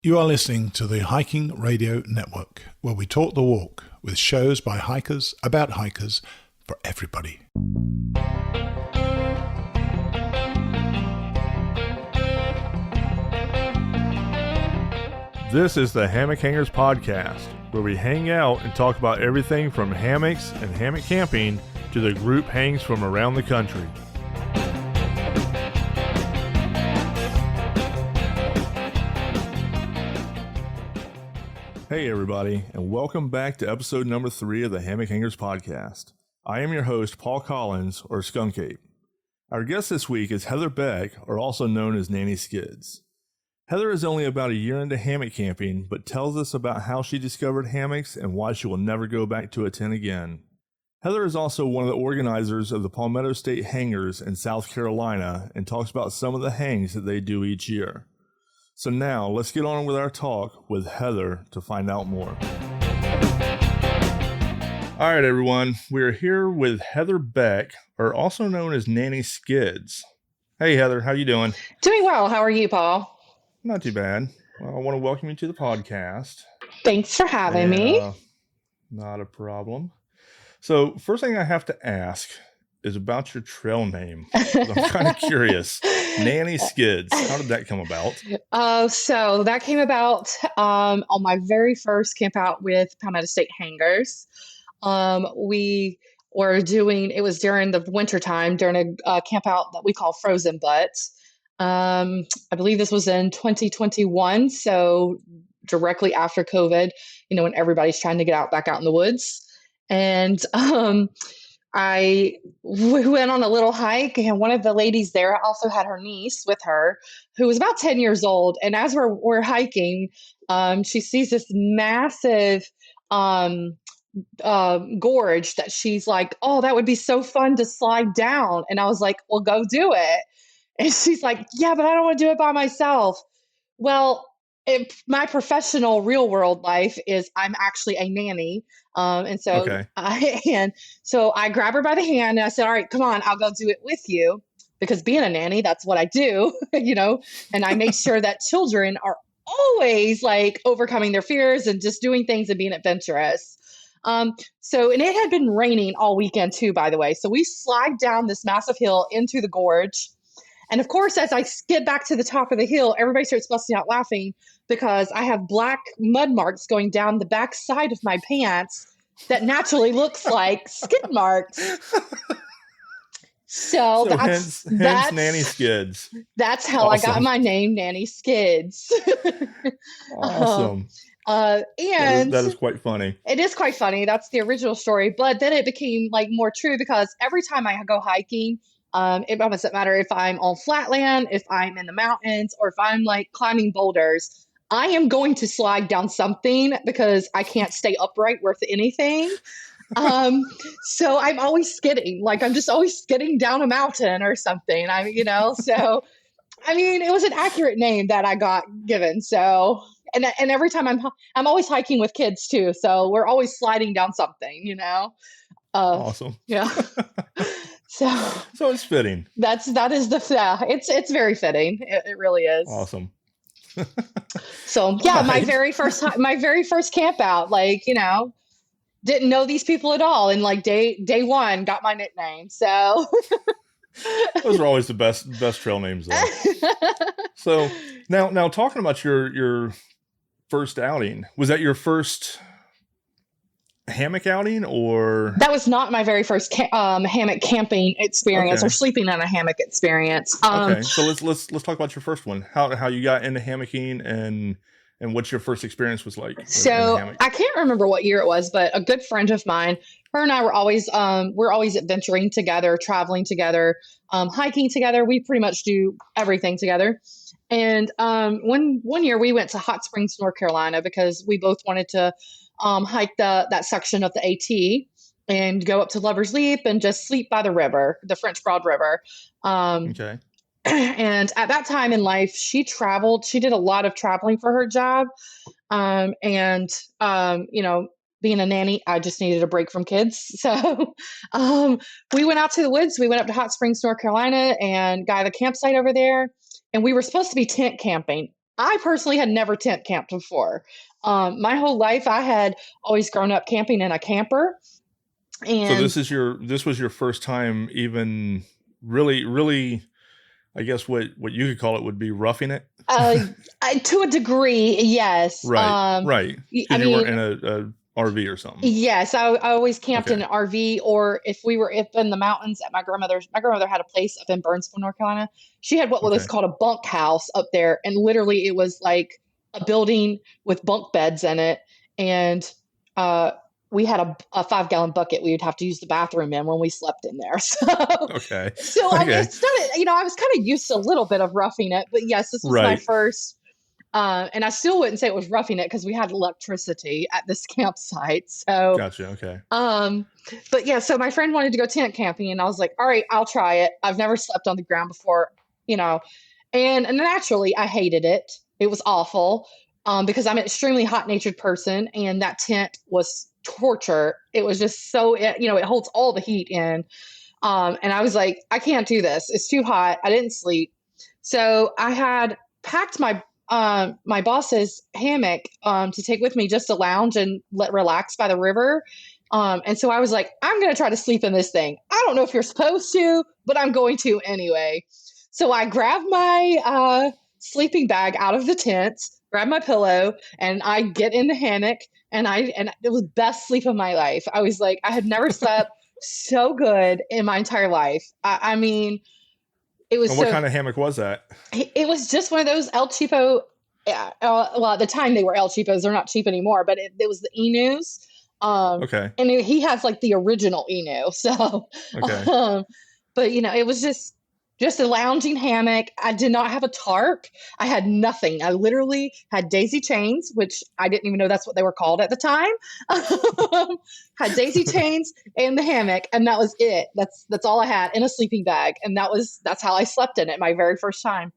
You are listening to the Hiking Radio Network, where we talk the walk with shows by hikers, about hikers, for everybody. This is the Hammock Hangers Podcast, where we hang out and talk about everything from hammocks and hammock camping to the group hangs from around the country. Hey everybody, and welcome back to episode number 3 of the Hammock Hangers Podcast. I am your host, Paul Collins, or Skunk Ape. Our guest this week is Heather Beck, or also known as Nanny Skidz. Heather is only about a year into hammock camping, but tells us about how she discovered hammocks and why she will never go back to a tent again. Heather is also one of the organizers of the Palmetto State Hangers in South Carolina and talks about some of the hangs that they do each year. So now, let's get on with our talk with Heather to find out more. All right, everyone. We're here with Heather Beck, or also known as Nanny Skidz. Hey, Heather. How you doing? Doing well. How are you, Paul? Not too bad. Well, I want to welcome you to the podcast. Thanks for having me. Not a problem. So, first thing I have to ask is about your trail name. I'm kind of curious. Nanny Skidz. How did that come about? So that came about on my very first camp out with Palmetto State Hangers. We were doing, it was during the winter time, during a camp out that we call Frozen Butt. I believe this was in 2021. So directly after COVID, when everybody's trying to get back out in the woods. And, we went on a little hike, and one of the ladies there also had her niece with her, who was about 10 years old. And as we're hiking, she sees this massive gorge that she's like, "Oh, that would be so fun to slide down." And I was like, "Well, go do it." And she's like, "Yeah, but I don't want to do it by myself." Well, my professional real world life is I'm actually a nanny. And so I grab her by the hand and I said, "All right, come on, I'll go do it with you." Because being a nanny, that's what I do, and I make sure that children are always like overcoming their fears and just doing things and being adventurous. And it had been raining all weekend too, by the way. So we slide down this massive hill into the gorge. And of course, as I skid back to the top of the hill, everybody starts busting out laughing because I have black mud marks going down the back side of my pants that naturally looks like skid marks. So that's Nanny Skidz. That's how awesome. I got my name, Nanny Skidz. Awesome. And that is quite funny. It is quite funny. That's the original story. But then it became like more true because every time I go hiking, it doesn't matter if I'm on flatland, if I'm in the mountains, or if I'm like climbing boulders, I am going to slide down something because I can't stay upright worth anything. So I'm always skidding, like I'm just always skidding down a mountain or something. So I mean, it was an accurate name that I got given. So, and every time I'm always hiking with kids too. So we're always sliding down something, Awesome. Yeah. So it's fitting. It's very fitting. It really is. Awesome. So yeah, my very first camp out, didn't know these people at all. And like day one got my nickname. So those are always the best trail names though. So now talking about your first outing, was that your first hammock outing, or that was not my very first hammock camping experience or sleeping in a hammock experience? Okay, so let's talk about your first one. How you got into hammocking and what your first experience was like. So I can't remember what year it was, but a good friend of mine, her and I were always adventuring together, traveling together, hiking together. We pretty much do everything together. And one year we went to Hot Springs, North Carolina, because we both wanted to hike that section of the AT and go up to Lover's Leap and just sleep by the river, the French Broad River. Okay. And at that time in life, she traveled. She did a lot of traveling for her job. Being a nanny, I just needed a break from kids. So we went out to the woods. We went up to Hot Springs, North Carolina, and got a campsite over there. And we were supposed to be tent camping. I personally had never tent camped before. My whole life, I had always grown up camping in a camper. So And this was your first time even really, I guess what you could call it would be roughing it. to a degree, yes. Right. I Because you weren't mean, in a RV or something. yes, I always camped in Okay. an RV, or if we were up in the mountains at my grandmother's. My grandmother had a place up in Burnsville, North Carolina. She had what was Okay. called a bunk house up there, and literally it was like a building with bunk beds in it. And uh, we had a 5-gallon bucket we would have to use the bathroom in when we slept in there. Okay. So I Okay. started, I was kind of used to a little bit of roughing it, but yes, this was my Right. first. And I still wouldn't say it was roughing it because we had electricity at this campsite. So, Gotcha. Okay. but yeah, so my friend wanted to go tent camping, and I was like, all right, I'll try it. I've never slept on the ground before, and naturally I hated it. It was awful, because I'm an extremely hot natured person, and that tent was torture. It was just so, it holds all the heat in. And I was like, I can't do this. It's too hot. I didn't sleep. So I had packed my boss's hammock to take with me just to lounge and relax by the river. And so I was like, I'm going to try to sleep in this thing. I don't know if you're supposed to, but I'm going to anyway. So I grabbed my sleeping bag out of the tent, grabbed my pillow, and I get in the hammock, and it was the best sleep of my life. I was like, I had never slept so good in my entire life. I mean, it was And what kind of hammock was that? it was just one of those El Cheapo. Yeah, well, at the time they were El Cheapos. They're not cheap anymore, but it was the Enus. Okay. And he has like the original Enu. So, Okay. but it was just a lounging hammock. I did not have a tarp. I had nothing. I literally had daisy chains, which I didn't even know that's what they were called at the time. Had daisy chains and the hammock, and that was it. That's all I had, in a sleeping bag, and that's how I slept in it my very first time.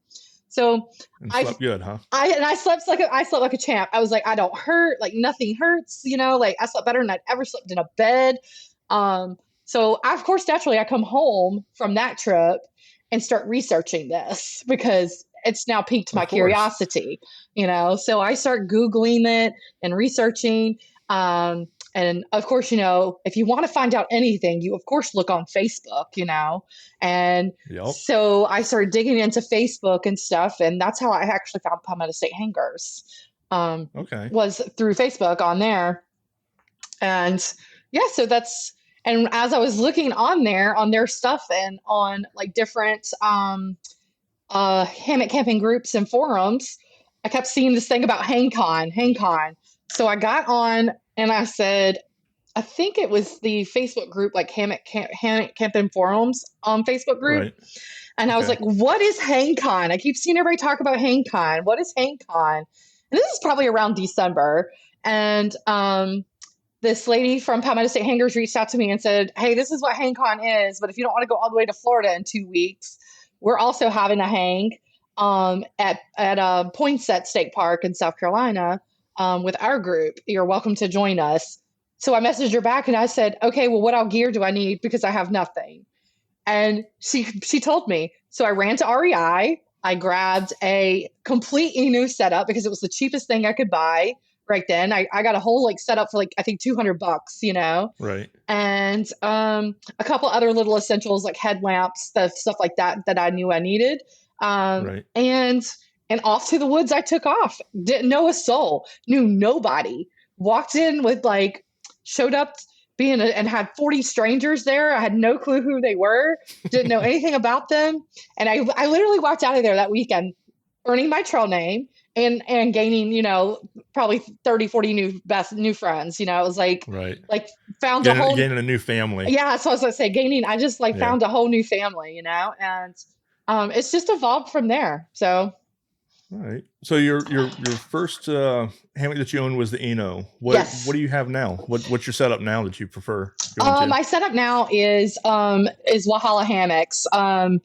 So And slept good, huh? I slept like a champ. I was like, I don't hurt, like nothing hurts, like I slept better than I'd ever slept in a bed. So of course, naturally, I come home from that trip and start researching this because it's now piqued my curiosity, So I start Googling it and researching. And of course, if you want to find out anything, you of course look on Facebook, and Yep. so I started digging into Facebook and stuff, and that's how I actually found Palmetto State Hangers. Okay. Was through Facebook on there. And yeah, and as I was looking on their stuff and on like different hammock camping groups and forums, I kept seeing this thing about HangCon. So I got on and I said, I think it was the Facebook group, like Hammock Camping Forums Facebook group. Right. And I was like, what is HangCon? I keep seeing everybody talk about HangCon. What is HangCon? And this is probably around December. And this lady from Palmetto State Hangers reached out to me and said, hey, this is what HangCon is, but if you don't want to go all the way to Florida in 2 weeks, we're also having a hang at Poinsett State Park in South Carolina with our group. You're welcome to join us. So I messaged her back and I said, okay, well, what all gear do I need? Because I have nothing. And she told me. So I ran to REI. I grabbed a complete Enu setup because it was the cheapest thing I could buy right then. I got a whole setup for I think $200, Right. And a couple other little essentials like headlamps, stuff like that I knew I needed. Right. And off to the woods I took off. Didn't know a soul, knew nobody. Walked in with showed up and had 40 strangers there. I had no clue who they were, didn't know anything about them. And I literally walked out of there that weekend earning my trail name and gaining, probably 30, 40 new friends. It was found gaining a new family. Yeah. So I was going to say I just found a whole new family, and it's just evolved from there. So. All right. So your first hammock that you owned was the Eno. Yes. What do you have now? What's your setup now that you prefer? My setup now is Walhalla hammocks. Okay.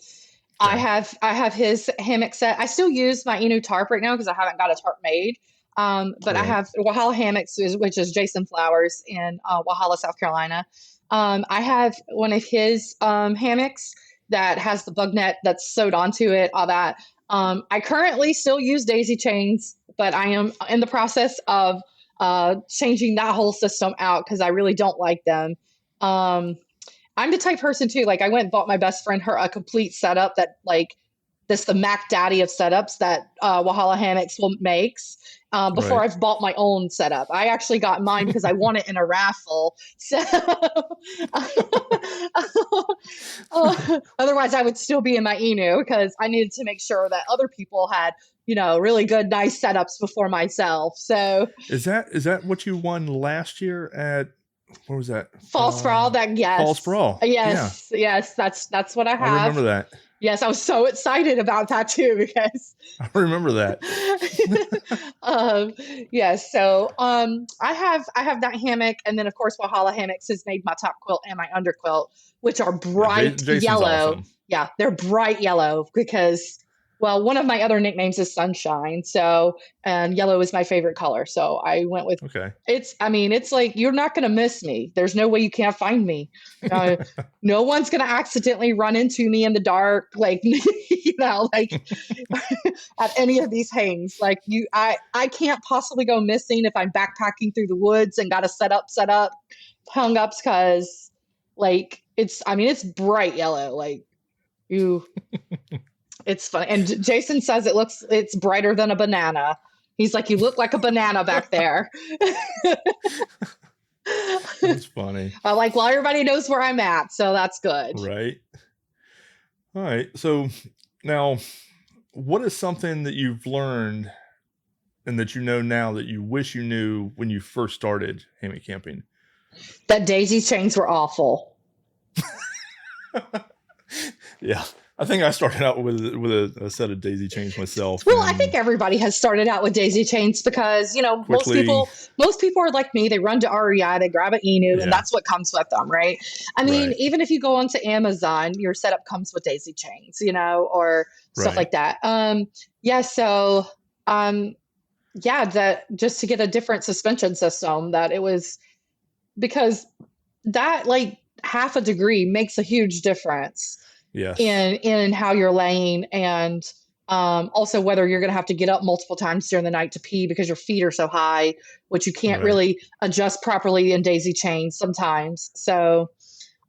I have his hammock set. I still use my Enu tarp right now because I haven't got a tarp made. But I have Walhalla hammocks, which is Jason Flowers in Walhalla, South Carolina. I have one of his hammocks that has the bug net that's sewed onto it, all that. I currently still use daisy chains, but I am in the process of changing that whole system out because I really don't like them. I'm the type person too. Like I went and bought my best friend her a complete setup that like this the Mac Daddy of setups that Walhalla Hammocks makes. Before Right. I've bought my own setup, I actually got mine because I won it in a raffle. So otherwise, I would still be in my Enu because I needed to make sure that other people had really good, nice setups before myself. So Is that what you won last year at? What was that? Fall Sprawl. Yes, Fall Sprawl. Yes, yeah. Yes. That's what I have. I remember that. Yes, I was so excited about that too because I remember that. yes. So I have that hammock, and then of course Walhalla Hammocks has made my top quilt and my underquilt, which are bright Jason's yellow. awesome. Yeah, they're bright yellow because one of my other nicknames is Sunshine. So and yellow is my favorite color. So I went with it's like you're not going to miss me. There's no way you can't find me. No one's going to accidentally run into me in the dark, like like at any of these hangs. Like I can't possibly go missing if I'm backpacking through the woods and got to set up hung ups because like it's bright yellow. Like it's funny. And Jason says it's brighter than a banana. He's like, you look like a banana back there. That's funny. Well, everybody knows where I'm at, so that's good. Right. All right. So now, what is something that you've learned and that you know now that you wish you knew when you first started hammock camping? That daisy chains were awful. Yeah. I think I started out with a set of daisy chains myself. Well, I think everybody has started out with daisy chains because, most people are like me. They run to REI, they grab an Enu, and that's what comes with them, right? I mean, even if you go onto Amazon, your setup comes with daisy chains, or stuff like that. That just to get a different suspension system, that it was because that like half a degree makes a huge difference. Yes. In how you're laying and also whether you're going to have to get up multiple times during the night to pee because your feet are so high, which you can't really adjust properly in daisy chains sometimes. So,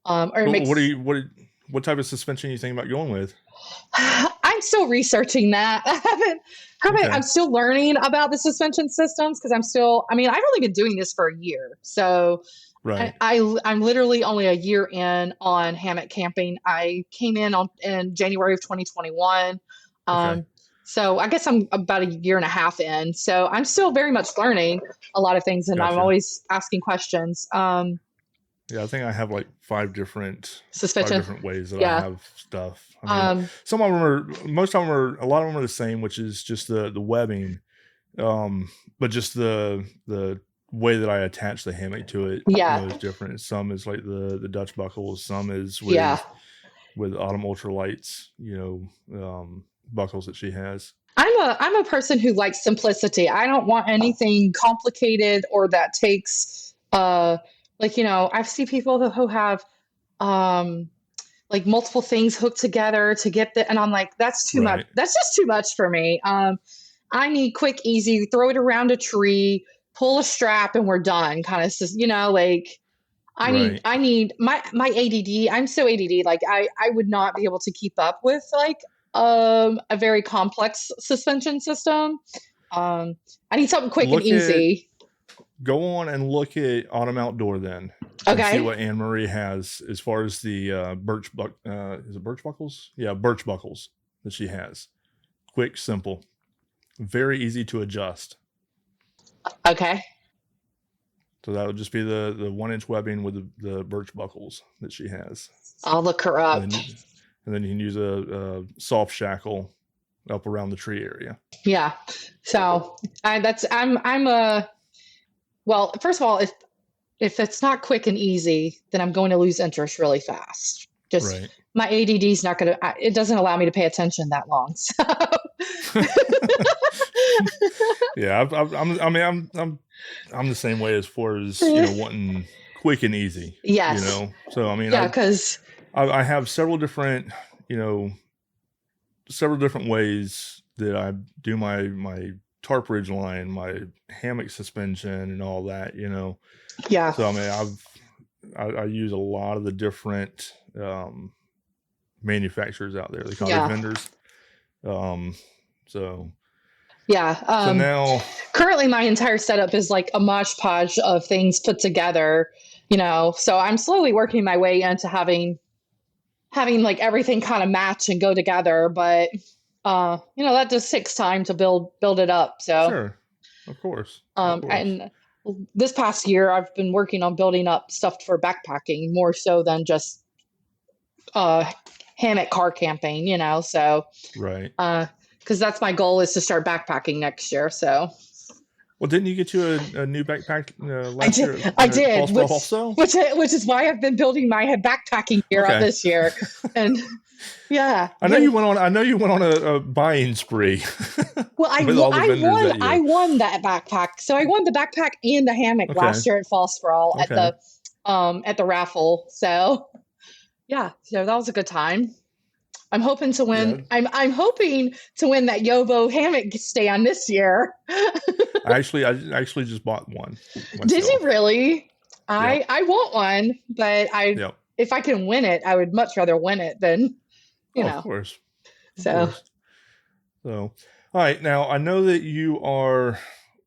what type of suspension are you thinking about going with? I'm still researching that. I'm still learning about the suspension systems because I've only been doing this for a year. So right. I'm literally only a year in on hammock camping. I came in January of 2021. So I guess I'm about a year and a half in. So I'm still very much learning a lot of things, and I'm always asking questions. Yeah, I think I have like 5 different ways that I have stuff. Some of them a lot of them are the same, which is just the webbing, but just the way that I attach the hammock to it is different. Some is like the Dutch buckles, some is with Autumn Ultralights, buckles that she has. I'm a person who likes simplicity. I don't want anything complicated or that takes I see people who have like multiple things hooked together to get and I'm like, that's too much. That's just too much for me. I need quick, easy, throw it around a tree, pull a strap, and we're done. Kind of, I need my ADD. I'm so ADD. Like I would not be able to keep up with like a very complex suspension system. I need something quick and easy. Go on and look at Autumn Outdoor then. Okay. See what Anne Marie has as far as the birch buckles? Yeah, birch buckles that she has. Quick, simple, very easy to adjust. Okay. So that would just be the 1-inch webbing with the birch buckles that she has. I'll look her up. And then you can use a soft shackle up around the tree area. Yeah. So well, first of all, if it's not quick and easy, then I'm going to lose interest really fast. My ADD is not going to, it doesn't allow me to pay attention that long. So. Yeah. I'm the same way as far as, wanting quick and easy. Yes. So, because I have several different, several different ways that I do my tarp ridge line, my hammock suspension, and all that. Yeah. So I mean, I use a lot of the different manufacturers out there. They call it vendors. So now, currently my entire setup is like a mosh podge of things put together. So I'm slowly working my way into having like everything kind of match and go together, but that just takes time to build it up. So sure, of course. And this past year I've been working on building up stuff for backpacking more so than just hammock car camping, so right, because that's my goal, is to start backpacking next year. So well, didn't you get you a new backpack last year? I did, which is why I've been building my backpacking gear up this year. And yeah, I know you went on a buying spree. Well, I won that backpack. So I won the backpack and the hammock last year at Fall Sprawl at the raffle. So yeah, so that was a good time. I'm hoping to win. Yeah. I'm hoping to win that Yobo hammock stand this year. I actually just bought one myself. Did you really? I want one, but if I can win it, I would much rather win it than Of course. So all right. Now I know that you are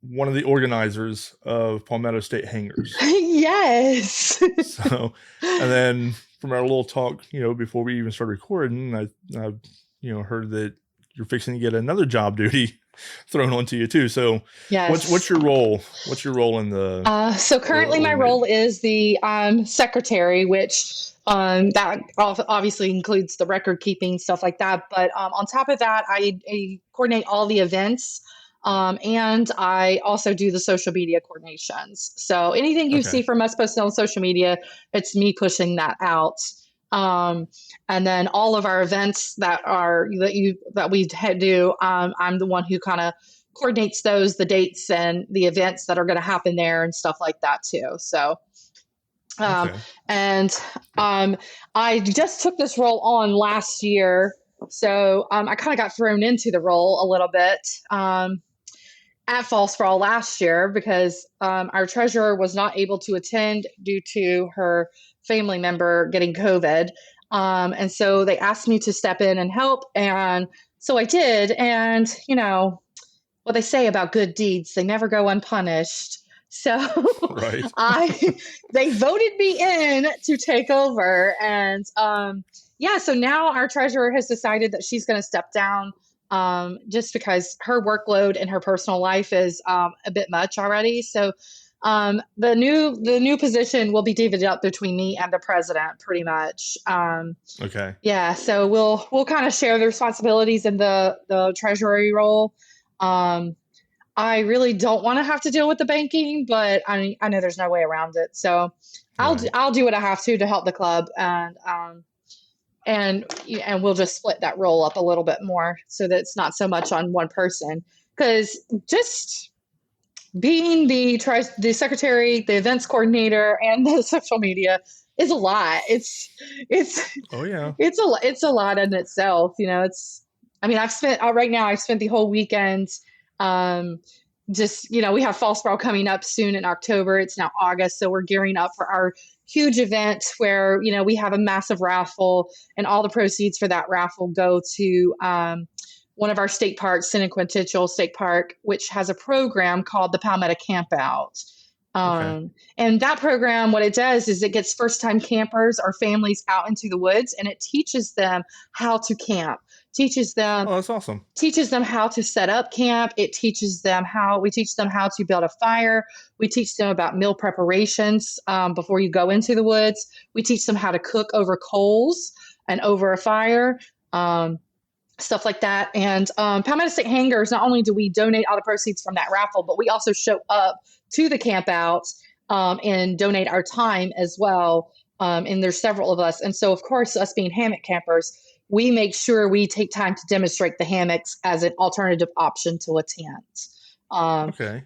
one of the organizers of Palmetto State Hangers. Yes. So, and then from our little talk, before we even started recording, I heard that you're fixing to get another job duty thrown onto you too. So yes. What's your role? What's your role in the? So currently my role is the secretary, which that obviously includes the record keeping, stuff like that. But on top of that, I coordinate all the events. And I also do the social media coordinations. So anything you see from us posted on social media, it's me pushing that out. And then all of our events that we do, I'm the one who kind of coordinates those, the dates and the events that are going to happen there and stuff like that too. So, and I just took this role on last year. So I kind of got thrown into the role a little bit at Fall Sprawl last year because our treasurer was not able to attend due to her family member getting COVID. And so they asked me to step in and help. And so I did. And, what they say about good deeds, they never go unpunished. So they voted me in to take over. And so now our treasurer has decided that she's going to step down just because her workload and her personal life is a bit much already. So the new position will be divided up between me and the president pretty much. Yeah. So we'll kind of share the responsibilities in the treasury role. I really don't want to have to deal with the banking, but I know there's no way around it. So I'll do what I have to help the club, and we'll just split that role up a little bit more so that it's not so much on one person. Because just being the secretary, the events coordinator, and the social media is a lot. It's a lot in itself. I've spent the whole weekend. We have Fall Sprawl coming up soon in October. It's now August, so we're gearing up for our huge event where, we have a massive raffle, and all the proceeds for that raffle go to one of our state parks, Quintessential State Park, which has a program called the Palmetto Campout. And that program, what it does is it gets first-time campers or families out into the woods, and it teaches them how to camp. Teaches them. Oh, that's awesome. Teaches them how to set up camp. We teach them how to build a fire. We teach them about meal preparations before you go into the woods. We teach them how to cook over coals and over a fire, stuff like that. And Palmetto State Hangers, not only do we donate all the proceeds from that raffle, but we also show up to the camp out and donate our time as well. And there's several of us. And so, of course, us being hammock campers, we make sure we take time to demonstrate the hammocks as an alternative option to a tent.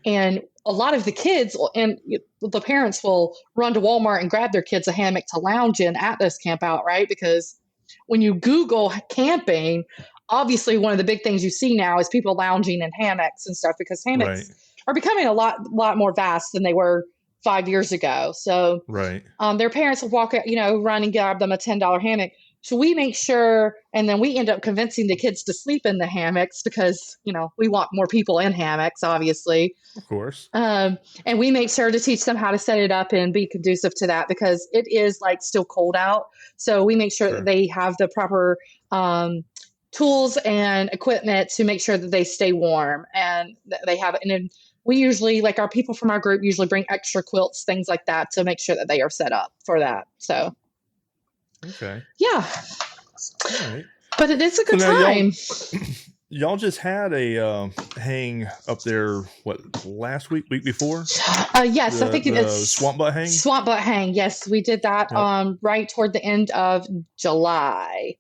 And a lot of the kids and the parents will run to Walmart and grab their kids a hammock to lounge in at this camp out, right? Because when you Google camping, obviously one of the big things you see now is people lounging in hammocks and stuff, because hammocks are becoming a lot more vast than they were 5 years ago. So their parents will walk out, run and grab them a $10 hammock. So we make sure, and then we end up convincing the kids to sleep in the hammocks because, we want more people in hammocks, obviously. Of course. And we make sure to teach them how to set it up and be conducive to that, because it is like still cold out. So we make sure that they have the proper tools and equipment to make sure that they stay warm, and they have it. And then we usually, like, our people from our group usually bring extra quilts, things like that, to make sure that they are set up for that. So. Okay. Yeah. All right. But it is a good time. Y'all just had a hang up there, last week before? Yes, I think it's Swamp Butt Hang? Swamp Butt Hang, yes. We did that right toward the end of July.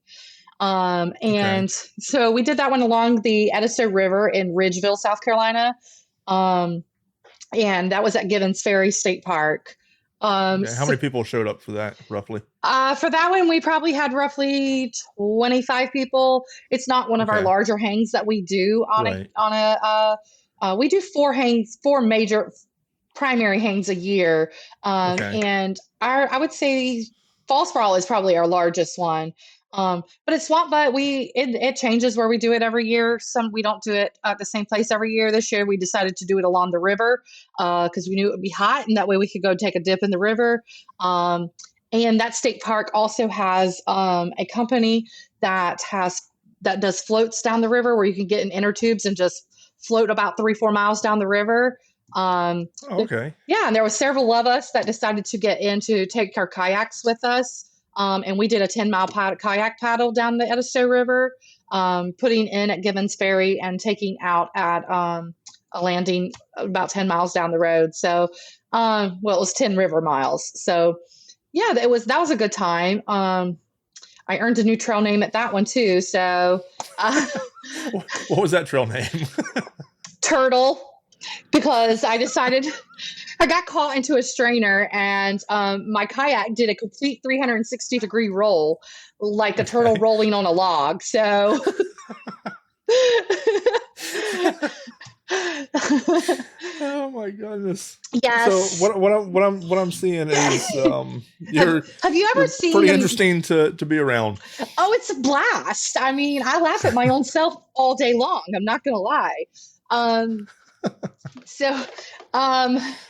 And so we did that one along the Edisto River in Ridgeville, South Carolina. And that was at Gibbons Ferry State Park. How many people showed up for that, roughly? For that one, we probably had roughly 25 people. It's not one of our larger hangs that we do we do 4 major primary hangs a year. And I would say Fall Sprawl is probably our largest one. But at Swamp Butt, it changes where we do it every year. We don't do it at the same place every year. This year we decided to do it along the river because we knew it would be hot, and that way we could go take a dip in the river. And that state park also has a company that does floats down the river where you can get in inner tubes and just float about 3-4 miles down the river. And there were several of us that decided to get in to take our kayaks with us. And we did a 10-mile kayak paddle down the Edisto River, putting in at Gibbons Ferry and taking out at a landing about 10 miles down the road. So, it was 10 river miles. So, yeah, that was a good time. I earned a new trail name at that one too. So, what was that trail name? Turtle, because I decided. I got caught into a strainer, and my kayak did a complete 360-degree roll, like a turtle rolling on a log. So, oh my goodness! Yes. So what I'm seeing is you're have you ever seen? Pretty interesting to be around. Oh, it's a blast! I mean, I laugh at my own self all day long. I'm not gonna lie. Have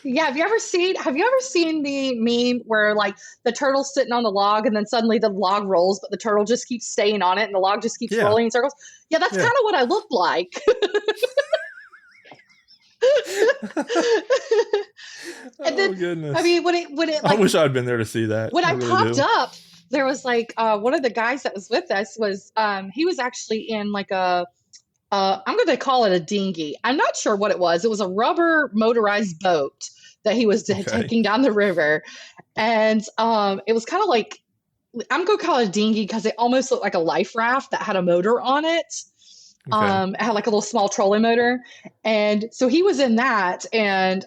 you ever seen the meme where like the turtle's sitting on the log and then suddenly the log rolls, but the turtle just keeps staying on it and the log just keeps rolling in circles? Yeah, that's kind of what I look like. And then, goodness. I mean, when it like, I wish I'd been there to see that. When I popped up, there was like one of the guys that was with us was he was actually in like a I'm going to call it a dinghy. I'm not sure what it was. It was a rubber motorized boat that he was taking down the river. And it was kind of like, I'm going to call it a dinghy because it almost looked like a life raft that had a motor on it. It had like a little small trolling motor. And so he was in that. And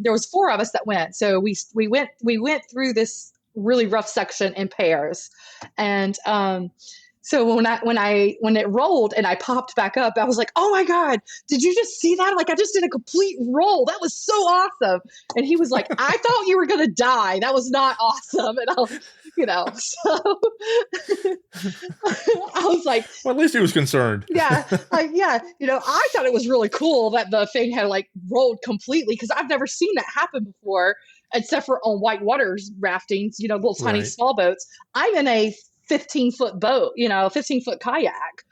there was 4 of us that went. So we went through this really rough section in pairs. And so when it rolled and I popped back up, I was like, "Oh my God, did you just see that? Like I just did a complete roll. That was so awesome." And he was like, "I thought you were going to die. That was not awesome." And so I was like, well, at least he was concerned. I thought it was really cool that the thing had like rolled completely because I've never seen that happen before, except for on whitewater raftings, little tiny small boats. I'm in a 15-foot boat, 15-foot kayak.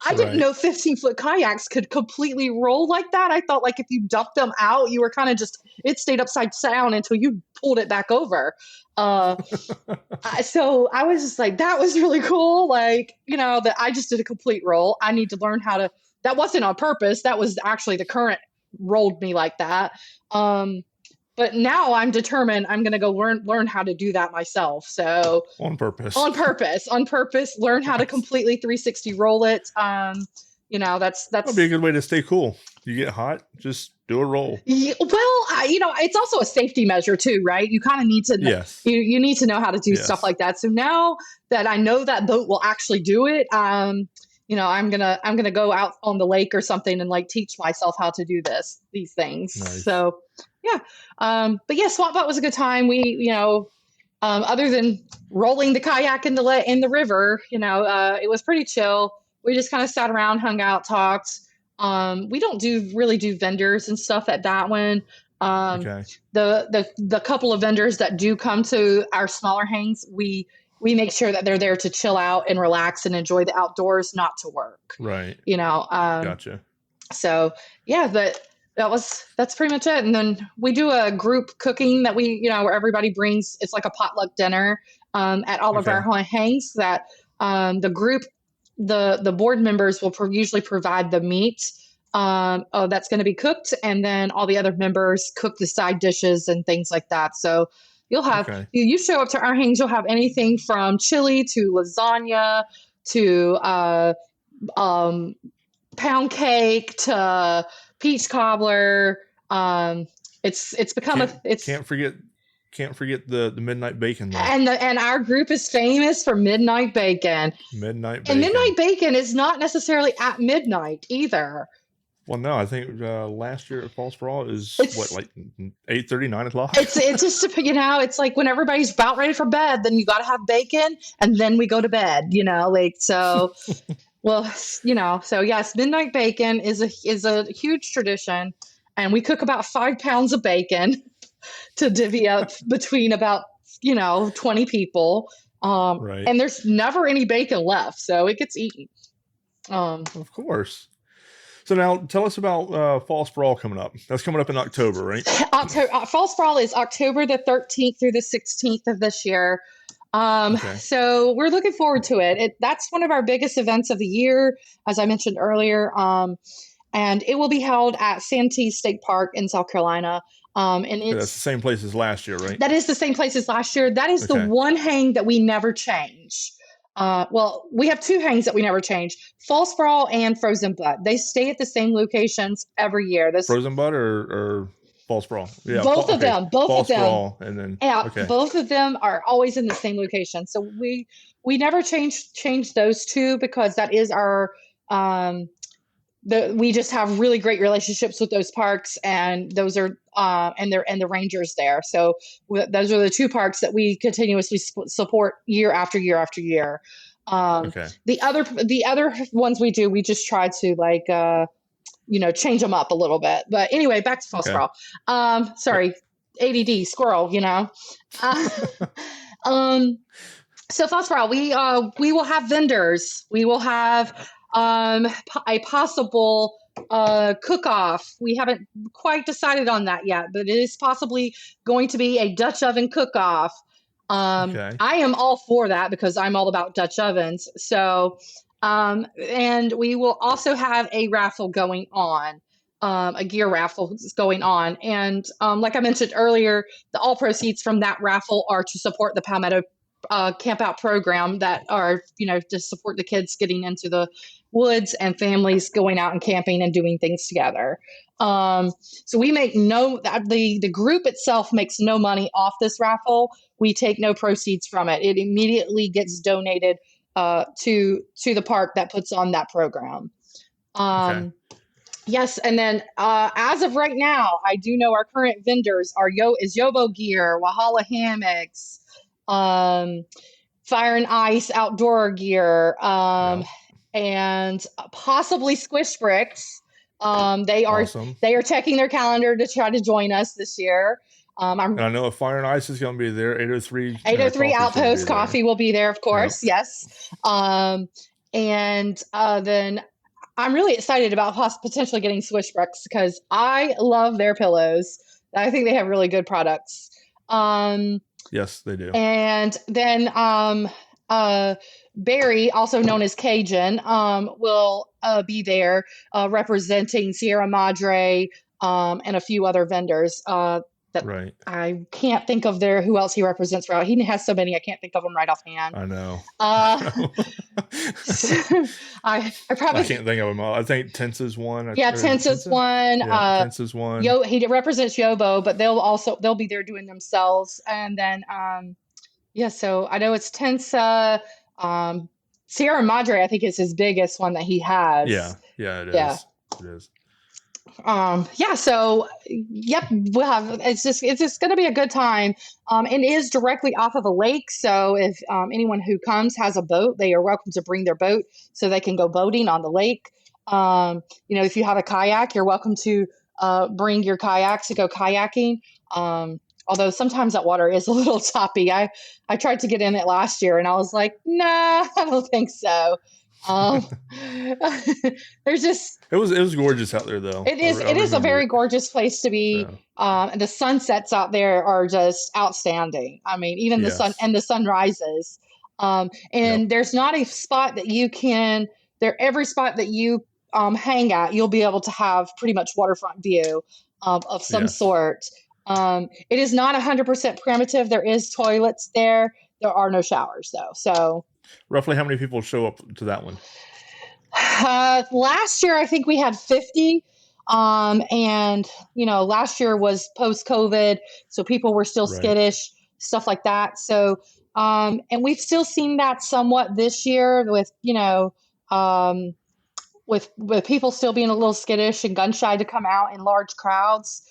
I didn't know 15-foot kayaks could completely roll like that. I thought like if you dumped them out, you were kind of it stayed upside down until you pulled it back over. So I was just like, that was really cool. Like, that I just did a complete roll. I need to learn how to, that wasn't on purpose. That was actually the current rolled me like that. But now I'm determined I'm going to go learn how to do that myself. So on purpose, learn how to completely 360 roll it. That's that'd be a good way to stay cool. You get hot, just do a roll. Yeah, well, it's also a safety measure too, right? You kind of need to, you need to know how to do stuff like that. So now that I know that boat will actually do it, I'm gonna go out on the lake or something and like teach myself how to do these things. Nice. So yeah. But yeah, Swamp Butt was a good time. We, other than rolling the kayak in the river, it was pretty chill. We just kind of sat around, hung out, talked. We don't really do vendors and stuff at that one. Okay. The couple of vendors that do come to our smaller hangs, we make sure that they're there to chill out and relax and enjoy the outdoors, not to work. Right. Gotcha. Gotcha. So yeah, but that's pretty much it. And then we do a group cooking that where everybody brings, it's like a potluck dinner at all of our hangs that the group, the board members will usually provide the meat that's going to be cooked. And then all the other members cook the side dishes and things like that. So you'll have, you show up to our hangs, you'll have anything from chili to lasagna to pound cake to peach cobbler. It's become can't forget the midnight bacon though. And our group is famous for midnight bacon. And midnight bacon is not necessarily at midnight either. Well, no, I think last year at Falls Sprawl is like 8:30, 9 o'clock. It's just it's like when everybody's about ready for bed, then you got to have bacon, and then we go to bed. So. Well, so yes, midnight bacon is a huge tradition, and we cook about 5 pounds of bacon to divvy up between about 20 people. Right. And there's never any bacon left, so it gets eaten. Of course. So now tell us about Fall Sprawl coming up. That's coming up in October, right? Fall Sprawl is October the 13th through the 16th of this year. So we're looking forward to it. That's one of our biggest events of the year, as I mentioned earlier. And it will be held at Santee State Park in South Carolina. And that's the same place as last year, right? That is the same place as last year. That is the one hang that we never change. Well, we have 2 hangs that we never change: Fall Sprawl and Frozen Butt. They stay at the same locations every year. Frozen Butt or Fall Sprawl? Yeah, both of them. Fall Sprawl, and then both of them are always in the same location. So we never change those 2 because that is our we just have really great relationships with those parks, and those are and the rangers there. So those are the 2 parks that we continuously support year after year after year. The other ones we do, we just try to change them up a little bit. But anyway, back to Fall Sprawl. Sorry, ADD squirrel. So Fall Sprawl, we will have vendors. We will have a possible cook-off. We haven't quite decided on that yet, but it is possibly going to be a Dutch oven cook-off. I am all for that because I'm all about Dutch ovens. So, and we will also have a raffle going on, a gear raffle going on. And like I mentioned earlier, all proceeds from that raffle are to support the Palmetto camp out program that are, to support the kids getting into the woods and families going out and camping and doing things together. So we make the group itself makes no money off this raffle. We take no proceeds from it. It immediately gets donated to the park that puts on that program. Yes. And then as of right now, I do know our current vendors are Yobo Gear, Wahala Hammocks, Fire and Ice outdoor gear, and possibly Squish Bricks. They are checking their calendar to try to join us this year. And I know if Fire and Ice is going to be there. 803 Outpost Coffee will be there, of course. Yep. Yes. And then I'm really excited about potentially getting Squish Bricks because I love their pillows. I think they have really good products. Yes, they do. And then Barry, also known as Cajun, will be there representing Sierra Madre and a few other vendors. I can't think of who else he represents. He has so many, I can't think of them right offhand. I know. I can't think of them all. I think Tense is one. Tense is one. Tense is one. He represents Yobo, but they'll be there doing themselves. And then, so I know it's Tense. Sierra Madre, I think, is his biggest one that he has. Yeah, it Yeah. is. It is. Yeah, so yep, we'll have it's just going to be a good time. It is directly off of a lake, so if anyone who comes has a boat, they are welcome to bring their boat so they can go boating on the lake. If you have a kayak, you're welcome to bring your kayak to go kayaking. Although sometimes that water is a little choppy. I tried to get in it last year and I was like, nah, I don't think so. Um, there's just It was gorgeous out there though. it is a remember very it. gorgeous place to be. So, And the sunsets out there are just outstanding. I mean, even the sun yes. and the sunrises. And Yep. there's not a spot that you can every spot that you hang at, you'll be able to have pretty much waterfront view of some Yes. sort. It is not 100% primitive. There is toilets there. There are no showers though. So Roughly how many people show up to that one? last year, I think we had 50. And last year was post-COVID, so people were still Right. skittish, stuff like that. So, and we've still seen that somewhat this year with, with people still being a little skittish and gun shy to come out in large crowds.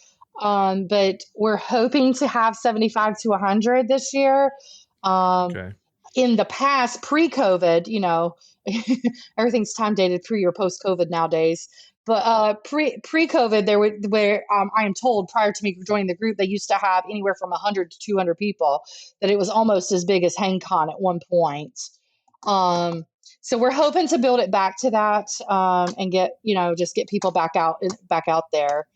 But we're hoping to have 75 to 100 this year. Okay. In the past, pre-COVID, everything's time dated pre or post-COVID nowadays. But pre-COVID, I am told prior to me joining the group, they used to have anywhere from 100 to 200 people. That it was almost as big as HangCon at one point. So we're hoping to build it back to that and get just get people back out there.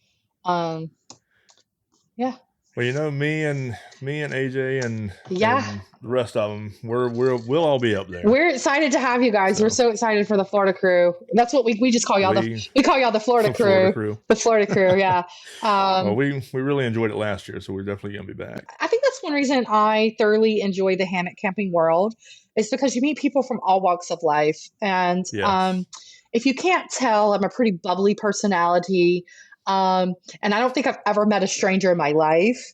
Yeah. Well, me and AJ and Yeah. and the rest of them, we'll all be up there. We're excited to have you guys. So. We're so excited for the Florida crew. That's what we just call y'all. We call y'all the Florida crew. The Florida crew, yeah. Well, we really enjoyed it last year, so we're definitely gonna be back. I think that's one reason I thoroughly enjoy the hammock camping world is because you meet people from all walks of life, and Yes. if you can't tell, I'm a pretty bubbly personality, and I don't think I've ever met a stranger in my life.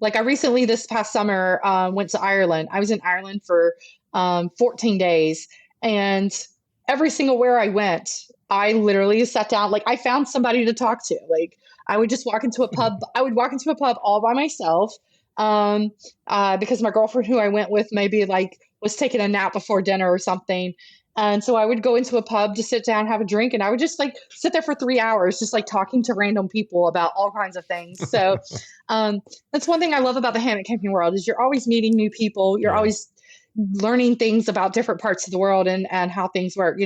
Like I recently, this past summer, went to Ireland. I was in Ireland for 14 days. And every single where I went, I literally sat down. Like I found somebody to talk to. Like I would just walk into a pub. I would walk into a pub all by myself because my girlfriend who I went with maybe like was taking a nap before dinner or something. And so I would go into a pub to sit down, have a drink, and I would just like sit there for 3 hours, just like talking to random people about all kinds of things. So that's one thing I love about the hammock camping world is you're always meeting new people. You're always learning things about different parts of the world and how things work,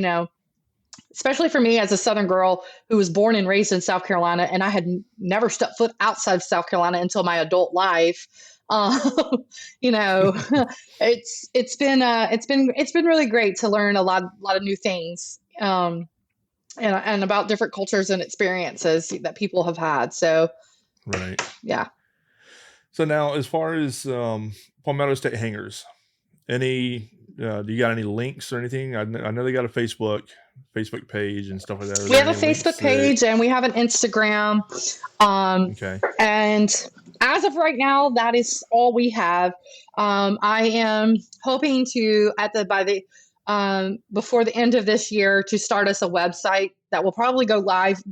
especially for me as a Southern girl who was born and raised in South Carolina. And I had never stepped foot outside of South Carolina until my adult life. It's been really great to learn a lot of new things, and about different cultures and experiences that people have had. So, right. Yeah. So now, as far as Palmetto State Hangers, do you got any links or anything? I know they got a Facebook page and stuff like that. We have a Facebook page and we have an Instagram. Okay. And as of right now, that is all we have. I am hoping to before the end of this year to start us a website that will probably go live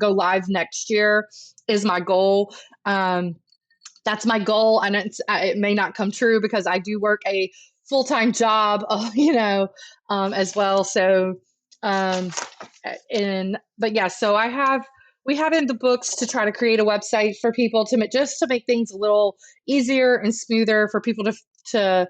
next year is my goal. That's my goal, and it may not come true because I do work a full-time job, as well. So, so we have in the books to try to create a website for people to make things a little easier and smoother for people to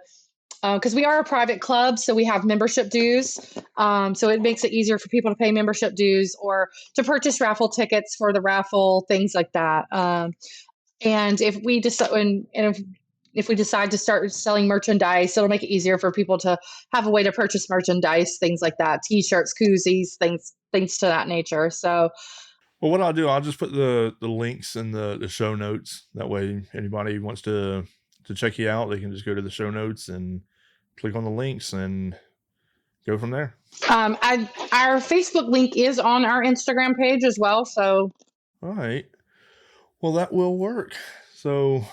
because we are a private club, so we have membership dues. So it makes it easier for people to pay membership dues or to purchase raffle tickets for the raffle, things like that. And if we decide to start selling merchandise, it'll make it easier for people to have a way to purchase merchandise, things like that, T-shirts, koozies, things to that nature. So, well, what I'll do, I'll just put the links in the show notes. That way, anybody who wants to check you out, they can just go to the show notes and click on the links and go from there. Our Facebook link is on our Instagram page as well. So, all right. Well, that will work. So,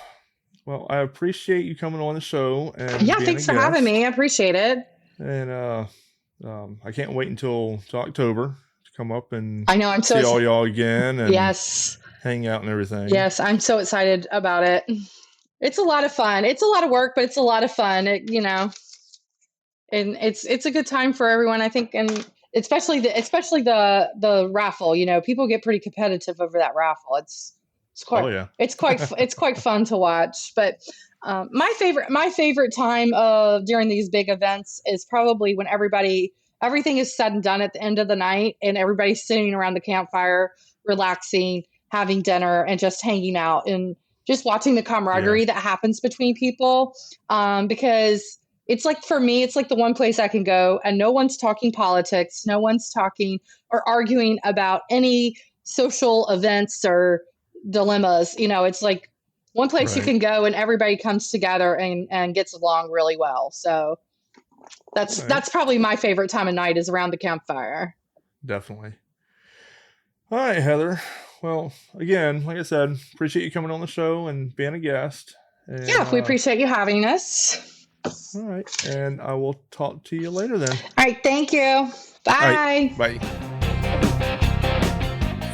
well, I appreciate you coming on the show. And yeah, thanks for having me. I appreciate it. And I can't wait until October to come up and I know, I'm so see all y'all again and yes. hang out and everything. Yes, I'm so excited about it. It's a lot of fun. It's a lot of work, but it's a lot of fun. And it's a good time for everyone, I think, and especially the raffle. People get pretty competitive over that raffle. It's quite it's quite fun to watch. But my favorite time during these big events is probably when everything is said and done at the end of the night, and everybody's sitting around the campfire, relaxing, having dinner, and just hanging out and just watching the camaraderie that happens between people. Because it's like, for me, it's like the one place I can go and no one's talking politics. No one's talking or arguing about any social events or dilemmas. It's like one place you can go and everybody comes together and gets along really well. So that's probably my favorite time of night, is around the campfire. Definitely. All right, Heather. Well, again, like I said, appreciate you coming on the show and being a guest. And, yeah, we appreciate you having us. All right. And I will talk to you later then. All right. Thank you. Bye. Right, bye.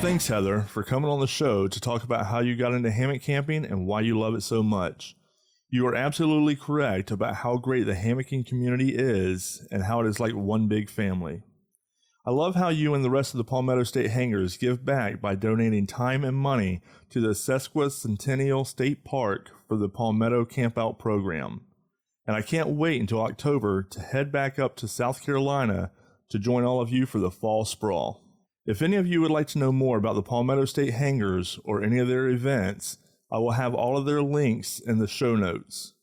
Thanks, Heather, for coming on the show to talk about how you got into hammock camping and why you love it so much. You are absolutely correct about how great the hammocking community is and how it is like one big family. I love how you and the rest of the Palmetto State Hangers give back by donating time and money to the Sesquicentennial State Park for the Palmetto Campout program. And I can't wait until October to head back up to South Carolina to join all of you for the Fall Sprawl. If any of you would like to know more about the Palmetto State Hangers or any of their events, I will have all of their links in the show notes.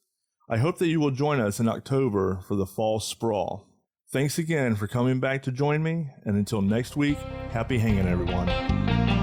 I hope that you will join us in October for the Fall Sprawl. Thanks again for coming back to join me, and until next week, happy hanging, everyone.